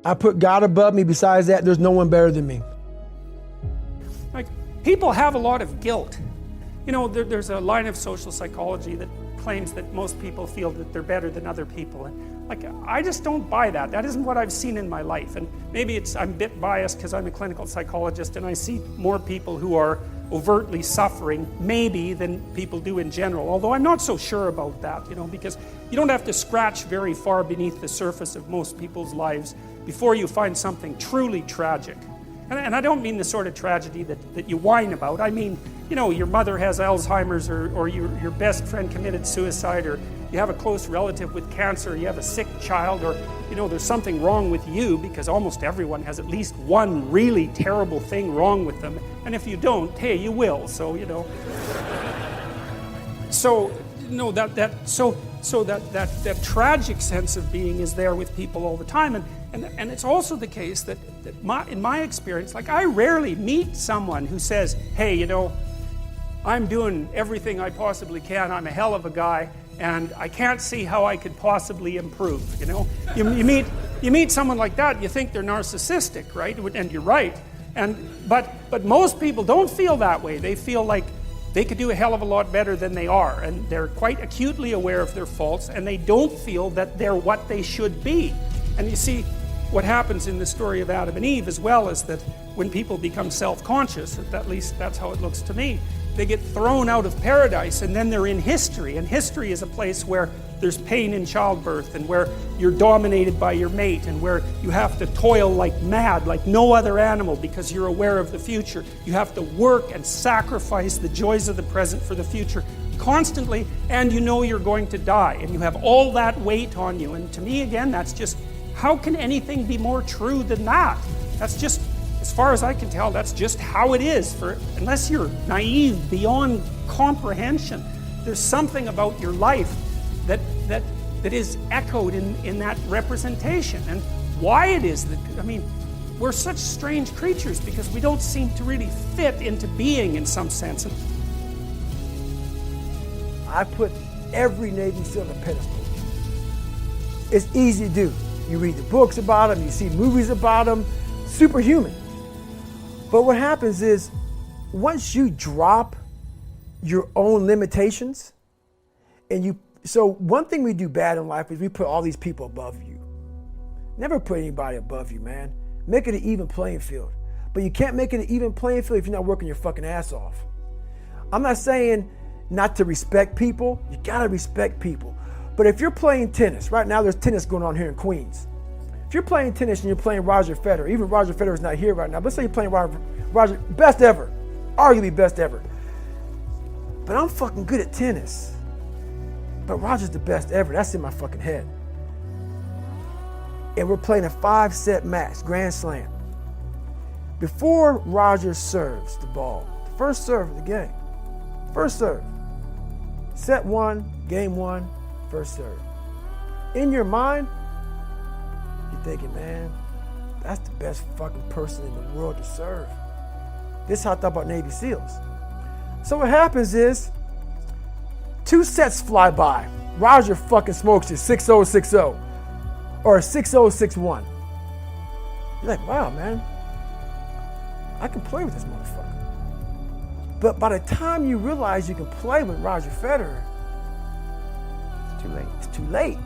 I put God above me. Besides that, there's no one better than me. Like, people have a lot of guilt. You know, there's a line of social psychology that claims that most people feel that they're better than other people. And like, I just don't buy that. That isn't what I've seen in my life. And maybe I'm a bit biased because I'm a clinical psychologist and I see more people who are overtly suffering, maybe, than people do in general. Although I'm not so sure about that, you know, because you don't have to scratch very far beneath the surface of most people's lives before you find something truly tragic. And I don't mean the sort of tragedy that you whine about. I mean, you know, your mother has Alzheimer's, or your best friend committed suicide, or you have a close relative with cancer, or you have a sick child, or, you know, there's something wrong with you, because almost everyone has at least one really terrible thing wrong with them. And if you don't, hey, you will, so, you know. So, no, that tragic sense of being is there with people all the time. And it's also the case that in my experience, like, I rarely meet someone who says, hey, you know, I'm doing everything I possibly can, I'm a hell of a guy, and I can't see how I could possibly improve, you know? You meet someone like that, you think they're narcissistic, right? And you're right. But most people don't feel that way. They feel like they could do a hell of a lot better than they are, and they're quite acutely aware of their faults, and they don't feel that they're what they should be. And you see, what happens in the story of Adam and Eve as well is that when people become self-conscious, at least that's how it looks to me, they get thrown out of paradise, and then they're in history. And history is a place where there's pain in childbirth, and where you're dominated by your mate, and where you have to toil like mad, like no other animal, because you're aware of the future. You have to work and sacrifice the joys of the present for the future constantly, and you know you're going to die, and you have all that weight on you. And to me, again, that's just, how can anything be more true than that? That's just, as far as I can tell, that's just how it is. Unless you're naive beyond comprehension, there's something about your life that is echoed in that representation. And why it is that, I mean, we're such strange creatures because we don't seem to really fit into being in some sense. I put every Navy SEAL on a pedestal. It's easy to do. You read the books about them, you see movies about them, superhuman. But what happens is, once you drop your own limitations, so one thing we do bad in life is we put all these people above you. Never put anybody above you, man. Make it an even playing field. But you can't make it an even playing field if you're not working your fucking ass off. I'm not saying not to respect people. You gotta respect people. But if you're playing tennis, right now there's tennis going on here in Queens. If you're playing tennis and you're playing Roger Federer, even Roger Federer is not here right now, but let's say you're playing Roger, best ever, arguably best ever. But I'm fucking good at tennis. But Roger's the best ever, that's in my fucking head. And we're playing a 5-set match, Grand Slam. Before Roger serves the ball, the first serve of the game, first serve, set 1, game 1, first serve. In your mind, you're thinking, man, that's the best fucking person in the world to serve. This is how I thought about Navy SEALs. So what happens is, 2 sets fly by. Roger fucking smokes you 6-0, 6-0, or 6-0, 6-1. You're like, wow, man, I can play with this motherfucker. But by the time you realize you can play with Roger Federer, it's too late. It's too late.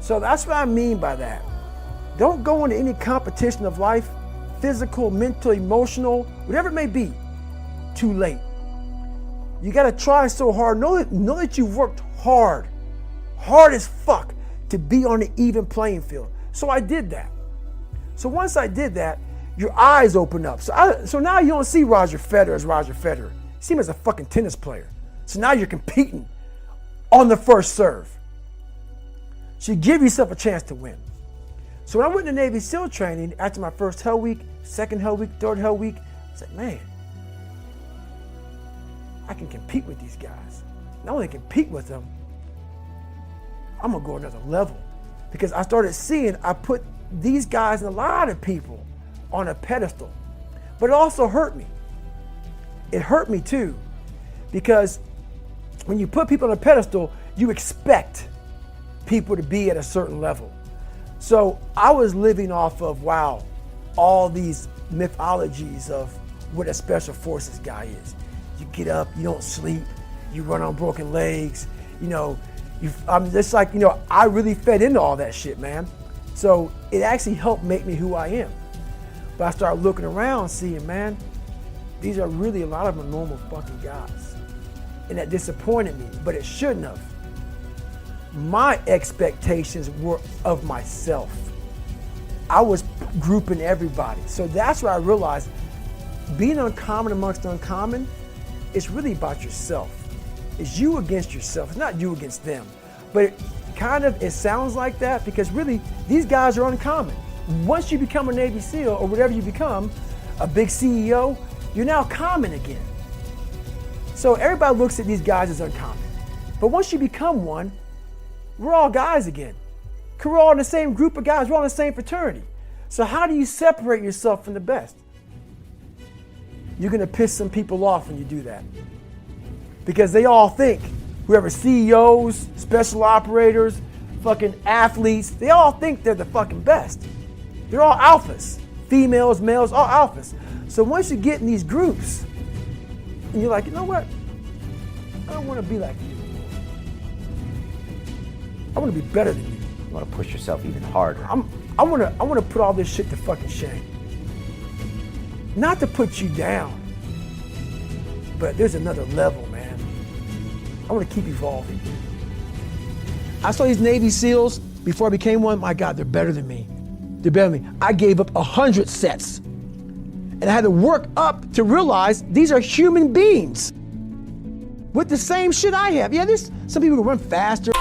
So that's what I mean by that. Don't go into any competition of life, physical, mental, emotional, whatever it may be, too late. You gotta try so hard. Know that you've worked hard as fuck, to be on an even playing field. So I did that. So once I did that, your eyes open up. So now you don't see Roger Federer as Roger Federer. You see him as a fucking tennis player. So now you're competing on the first serve. So you give yourself a chance to win. So when I went to Navy SEAL training, after my first Hell Week, second Hell Week, third Hell Week, I said, man, I can compete with these guys. Not only compete with them, I'm gonna go another level. Because I started seeing, I put these guys and a lot of people on a pedestal. But it also hurt me. It hurt me too. Because when you put people on a pedestal, you expect people to be at a certain level. So I was living off of, wow, all these mythologies of what a special forces guy is. You get up, you don't sleep, you run on broken legs, I'm just like, I really fed into all that shit, man. So it actually helped make me who I am. But I started looking around, seeing, man, these are really, a lot of them normal fucking guys. And that disappointed me, but it shouldn't have. My expectations were of myself. I was grouping everybody. So that's where I realized being uncommon amongst uncommon, it's really about yourself. It's you against yourself. It's not you against them. But it sounds like that because really, these guys are uncommon. Once you become a Navy SEAL or whatever you become, a big CEO, you're now common again. So everybody looks at these guys as uncommon. But once you become one, we're all guys again. We're all in the same group of guys. We're all in the same fraternity. So how do you separate yourself from the best? You're going to piss some people off when you do that. Because they all think, whoever CEOs, special operators, fucking athletes, they all think they're the fucking best. They're all alphas. Females, males, all alphas. So once you get in these groups, and you're like, you know what? I don't want to be like you anymore. I want to be better than you. You want to push yourself even harder. I want to put all this shit to fucking shame. Not to put you down, but there's another level, man. I want to keep evolving. I saw these Navy SEALs before I became one. My God, they're better than me. They're better than me. I gave up 100 sets. And I had to work up to realize these are human beings with the same shit I have. Yeah, there's some people who run faster.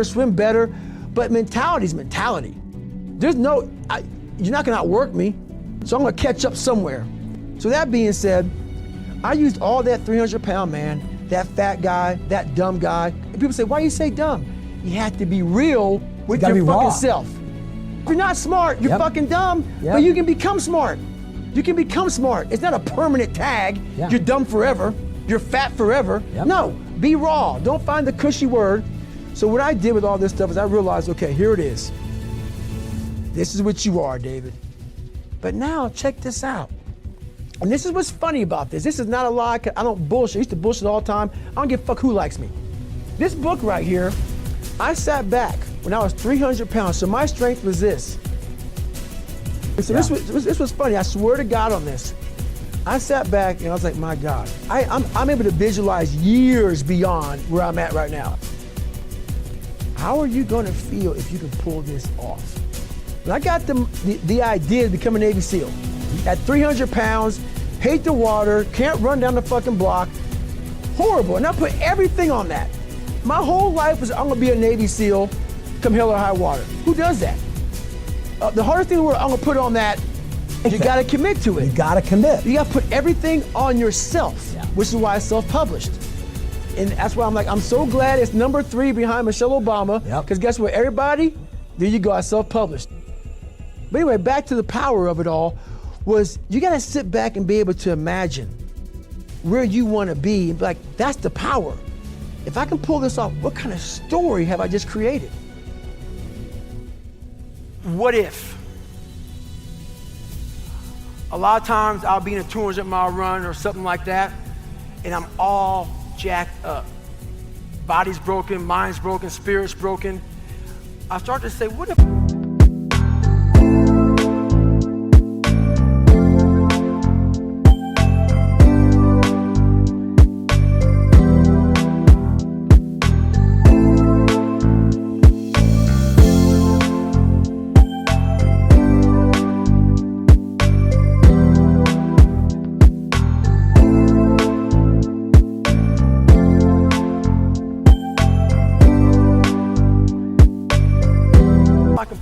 Swim better, but mentality's mentality. There's no, you're not gonna outwork me, so I'm gonna catch up somewhere. So that being said, I used all that 300-pound man, that fat guy, that dumb guy, and people say, why you say dumb? You have to be real with your fucking self. If you're not smart, you're fucking dumb, but you can become smart. You can become smart. It's not a permanent tag. You're dumb forever, you're fat forever. No, be raw, don't find the cushy word. So what I did with all this stuff is I realized, okay, here it is. This is what you are, David. But now check this out. And this is what's funny about this. This is not a lie. I don't bullshit. I used to bullshit all the time. I don't give a fuck who likes me. This book right here, I sat back when I was 300 pounds. So my strength was this. So this was funny. I swear to God on this. I sat back and I was like, my God, I'm able to visualize years beyond where I'm at right now. How are you gonna feel if you can pull this off? When I got the idea to become a Navy SEAL, at 300 pounds, hate the water, can't run down the fucking block, horrible, and I put everything on that. My whole life was, I'm gonna be a Navy SEAL, come hell or high water. Who does that? The hardest thing in the world, I'm gonna put on that, you gotta commit to it. You gotta commit. You gotta put everything on yourself, which is why I self-published. And that's why I'm so glad it's number 3 behind Michelle Obama, because guess what, everybody, there you go, I self-published. But anyway, back to the power of it all, was you gotta sit back and be able to imagine where you wanna be, and be like, that's the power. If I can pull this off, what kind of story have I just created? What if? A lot of times I'll be in a 200-mile run or something like that, and I'm all jacked up. Body's broken, mind's broken, spirit's broken. I start to say, what if?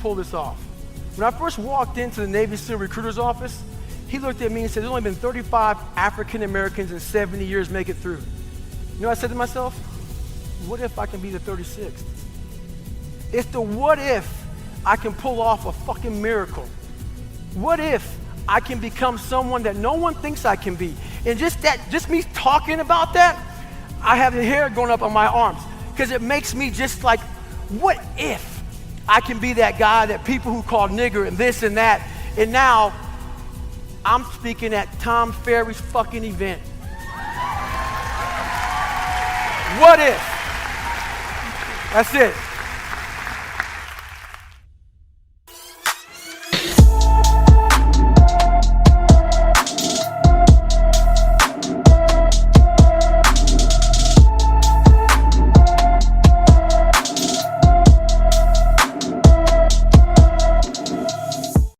Pull this off. When I first walked into the Navy SEAL recruiter's office, he looked at me and said, there's only been 35 African Americans in 70 years make it through. You know what I said to myself? What if I can be the 36th? It's the what if I can pull off a fucking miracle. What if I can become someone that no one thinks I can be? And just me talking about that, I have the hair going up on my arms because it makes me just like, what if I can be that guy that people who call nigger and this and that, and now I'm speaking at Tom Ferry's fucking event. What if? That's it.